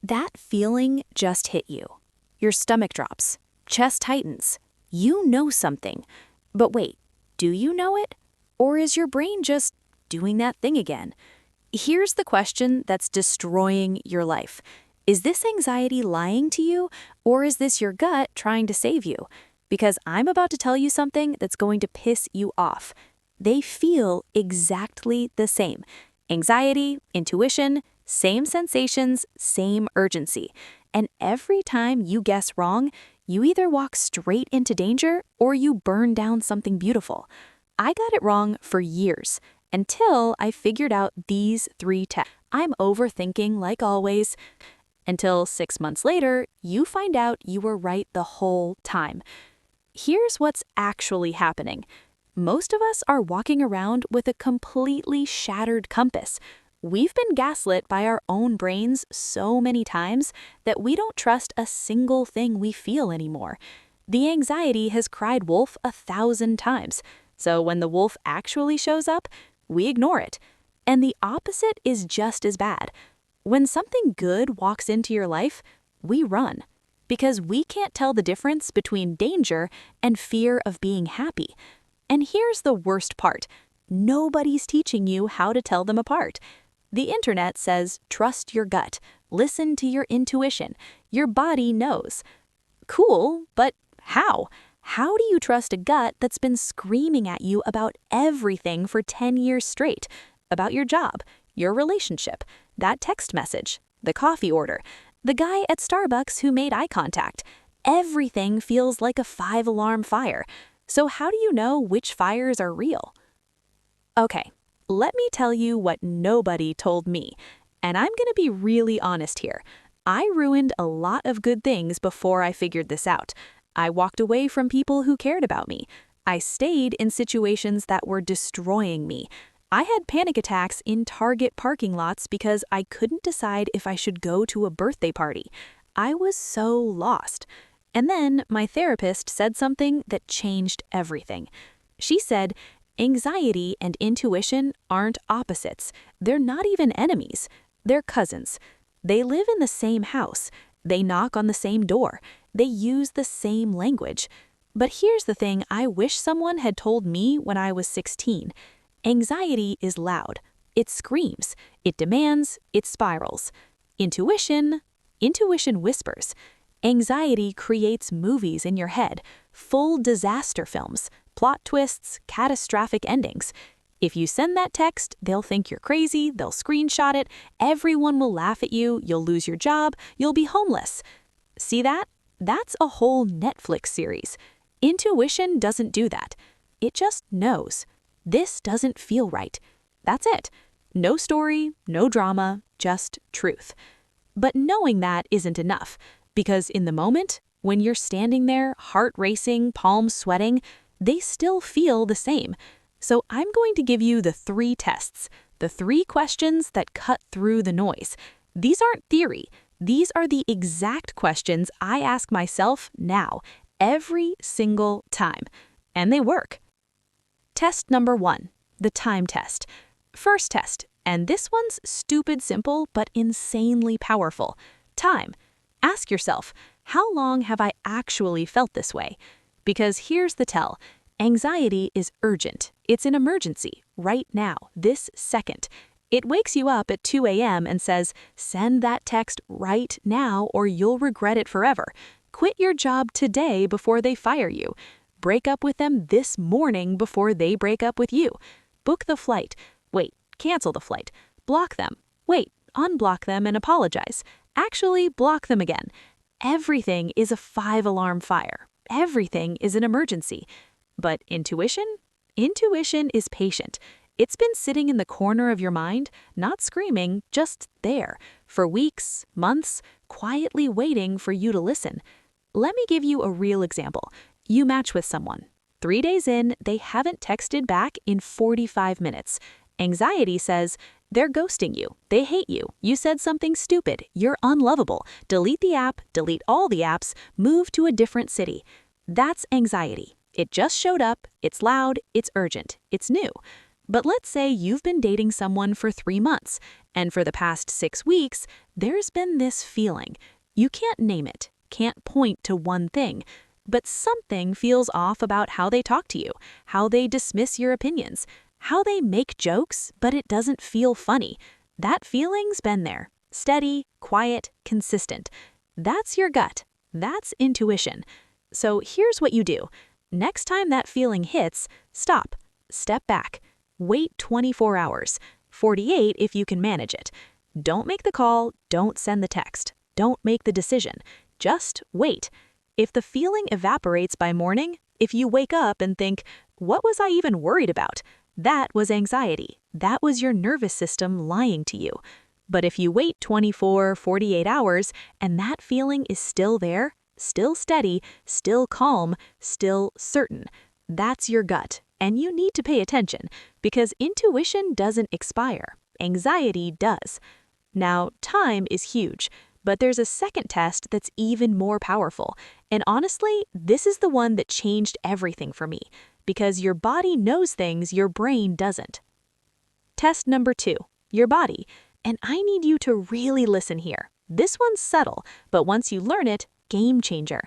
That feeling just hit you. Your stomach drops, chest tightens. You know something. But wait, do you know it? Or is your brain just doing that thing again? Here's the question that's destroying your life. Is this anxiety lying to you, or is this your gut trying to save you? Because I'm about to tell you something that's going to piss you off. They feel exactly the same. Anxiety, intuition, same sensations, same urgency. And every time you guess wrong, you either walk straight into danger or you burn down something beautiful. I got it wrong for years until I figured out these 3 tests. I'm overthinking like always. Until 6 months later, you find out you were right the whole time. Here's what's actually happening. Most of us are walking around with a completely shattered compass. We've been gaslit by our own brains so many times that we don't trust a single thing we feel anymore. The anxiety has cried wolf 1,000 times, so when the wolf actually shows up, we ignore it. And the opposite is just as bad. When something good walks into your life, we run, because we can't tell the difference between danger and fear of being happy. And here's the worst part. Nobody's teaching you how to tell them apart. The internet says, trust your gut, listen to your intuition, your body knows. Cool, but how? How do you trust a gut that's been screaming at you about everything for 10 years straight? About your job, your relationship, that text message, the coffee order, the guy at Starbucks who made eye contact. Everything feels like a 5-alarm fire. So how do you know which fires are real? Okay. Let me tell you what nobody told me, and I'm going to be really honest here. I ruined a lot of good things before I figured this out. I walked away from people who cared about me. I stayed in situations that were destroying me. I had panic attacks in Target parking lots because I couldn't decide if I should go to a birthday party. I was so lost. And then my therapist said something that changed everything. She said, anxiety and intuition aren't opposites. They're not even enemies. They're cousins. They live in the same house. They knock on the same door. They use the same language. But here's the thing I wish someone had told me when I was 16. Anxiety is loud. It screams. It demands. It spirals. Intuition whispers. Anxiety creates movies in your head, full disaster films, plot twists, catastrophic endings. If you send that text, they'll think you're crazy, they'll screenshot it, everyone will laugh at you, you'll lose your job, you'll be homeless. See that? That's a whole Netflix series. Intuition doesn't do that. It just knows. This doesn't feel right. That's it. No story, no drama, just truth. But knowing that isn't enough, because in the moment, when you're standing there, heart racing, palms sweating, they still feel the same. So I'm going to give you the 3 tests, the 3 questions that cut through the noise. These aren't theory. These are the exact questions I ask myself now, every single time. And they work. Test number 1, the time test. First test, and this one's stupid simple but insanely powerful. Time. Ask yourself, how long have I actually felt this way? Because here's the tell. Anxiety is urgent. It's an emergency, right now, this second. It wakes you up at 2 a.m. and says, send that text right now or you'll regret it forever. Quit your job today before they fire you. Break up with them this morning before they break up with you. Book the flight. Wait, cancel the flight. Block them. Wait, unblock them and apologize. Actually, block them again. Everything is a 5-alarm fire. Everything is an emergency. But intuition? Intuition is patient. It's been sitting in the corner of your mind, not screaming, just there, for weeks, months, quietly waiting for you to listen. Let me give you a real example. You match with someone. 3 days in, they haven't texted back in 45 minutes. Anxiety says, they're ghosting you. They hate you. You said something stupid. You're unlovable. Delete the app, delete all the apps, move to a different city. That's anxiety. It just showed up. It's loud. It's urgent. It's new. But let's say you've been dating someone for 3 months, and for the past 6 weeks, there's been this feeling. You can't name it, can't point to one thing, but something feels off about how they talk to you, how they dismiss your opinions, how they make jokes, but it doesn't feel funny. That feeling's been there, steady, quiet, consistent. That's your gut. That's intuition. So here's what you do. Next time that feeling hits, stop, step back, wait 24 hours, 48 if you can manage it. Don't make the call, don't send the text, don't make the decision. Just wait. If the feeling evaporates by morning, if you wake up and think, what was I even worried about? That was anxiety. That was your nervous system lying to you. But if you wait 24, 48 hours and that feeling is still there, still steady, still calm, still certain, that's your gut. And you need to pay attention because intuition doesn't expire. Anxiety does. Now, time is huge, but there's a second test that's even more powerful. And honestly, this is the one that changed everything for me because your body knows things your brain doesn't. Test number 2, your body. And I need you to really listen here. This one's subtle, but once you learn it, game changer.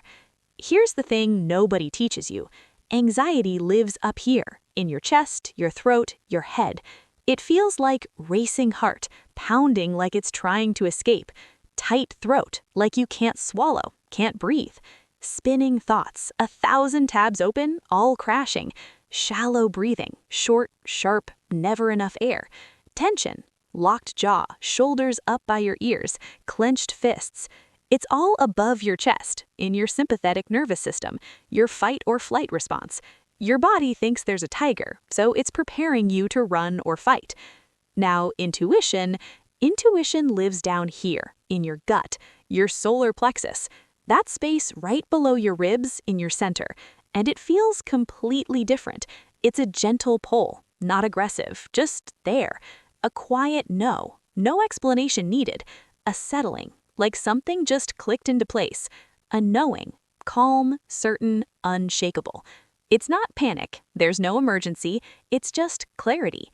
Here's the thing nobody teaches you. Anxiety lives up here, in your chest, your throat, your head. It feels like racing heart, pounding like it's trying to escape. Tight throat, like you can't swallow, can't breathe. Spinning thoughts, 1,000 tabs open, all crashing. Shallow breathing, short, sharp, never enough air. Tension, locked jaw, shoulders up by your ears, clenched fists. It's all above your chest, in your sympathetic nervous system, your fight or flight response. Your body thinks there's a tiger, so it's preparing you to run or fight. Now, intuition lives down here, in your gut, your solar plexus. That space right below your ribs in your center. And it feels completely different. It's a gentle pull, not aggressive, just there. A quiet no, no explanation needed. A settling, like something just clicked into place. A knowing, calm, certain, unshakable. It's not panic, there's no emergency, it's just clarity.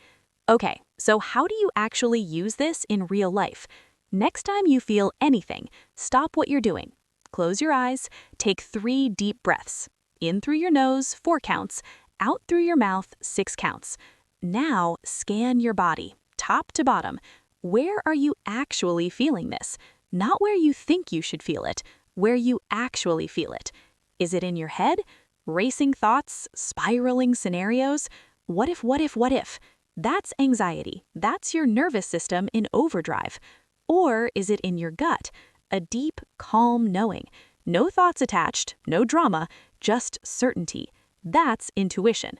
Okay, so how do you actually use this in real life? Next time you feel anything, stop what you're doing. Close your eyes, take 3 deep breaths. In through your nose, 4 counts, out through your mouth, 6 counts. Now scan your body, top to bottom. Where are you actually feeling this? Not where you think you should feel it, where you actually feel it. Is it in your head? Racing thoughts, spiraling scenarios? What if, what if, what if? That's anxiety. That's your nervous system in overdrive. Or is it in your gut? A deep, calm knowing. No thoughts attached, no drama, just certainty. That's intuition.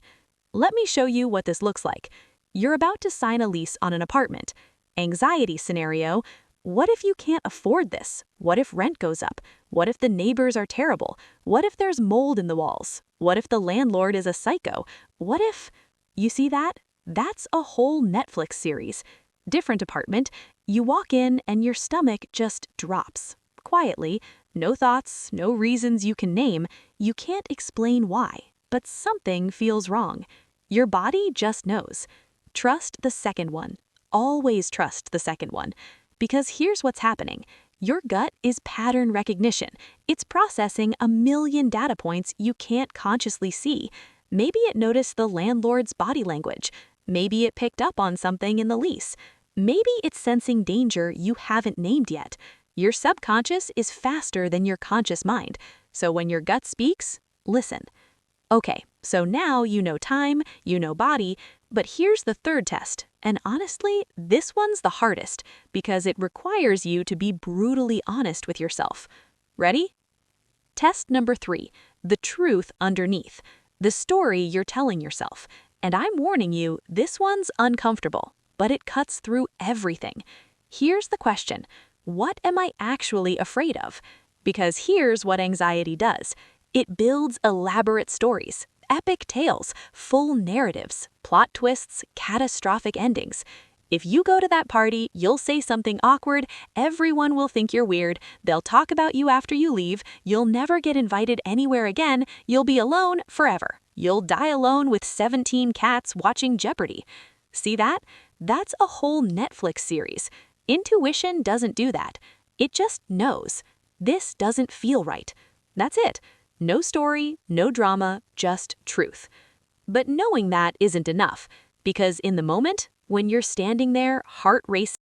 Let me show you what this looks like. You're about to sign a lease on an apartment. Anxiety scenario. What if you can't afford this? What if rent goes up? What if the neighbors are terrible? What if there's mold in the walls? What if the landlord is a psycho? What if... You see that? That's a whole Netflix series. Different apartment. You walk in and your stomach just drops. Quietly. No thoughts, no reasons you can name. You can't explain why. But something feels wrong. Your body just knows. Trust the second one. Always trust the second one. Because here's what's happening. Your gut is pattern recognition. It's processing 1,000,000 data points you can't consciously see. Maybe it noticed the landlord's body language. Maybe it picked up on something in the lease. Maybe it's sensing danger you haven't named yet. Your subconscious is faster than your conscious mind. So when your gut speaks, listen. Okay, so now you know time, you know body, but here's the third test. And honestly, this one's the hardest because it requires you to be brutally honest with yourself. Ready? Test number 3, the truth underneath. The story you're telling yourself. And I'm warning you, this one's uncomfortable, but it cuts through everything. Here's the question. What am I actually afraid of? Because here's what anxiety does. It builds elaborate stories, epic tales, full narratives, plot twists, catastrophic endings. If you go to that party, you'll say something awkward, everyone will think you're weird, they'll talk about you after you leave, you'll never get invited anywhere again, you'll be alone forever. You'll die alone with 17 cats watching Jeopardy. See that? That's a whole Netflix series. Intuition doesn't do that. It just knows. This doesn't feel right. That's it. No story, no drama, just truth. But knowing that isn't enough, because in the moment, when you're standing there, heart racing,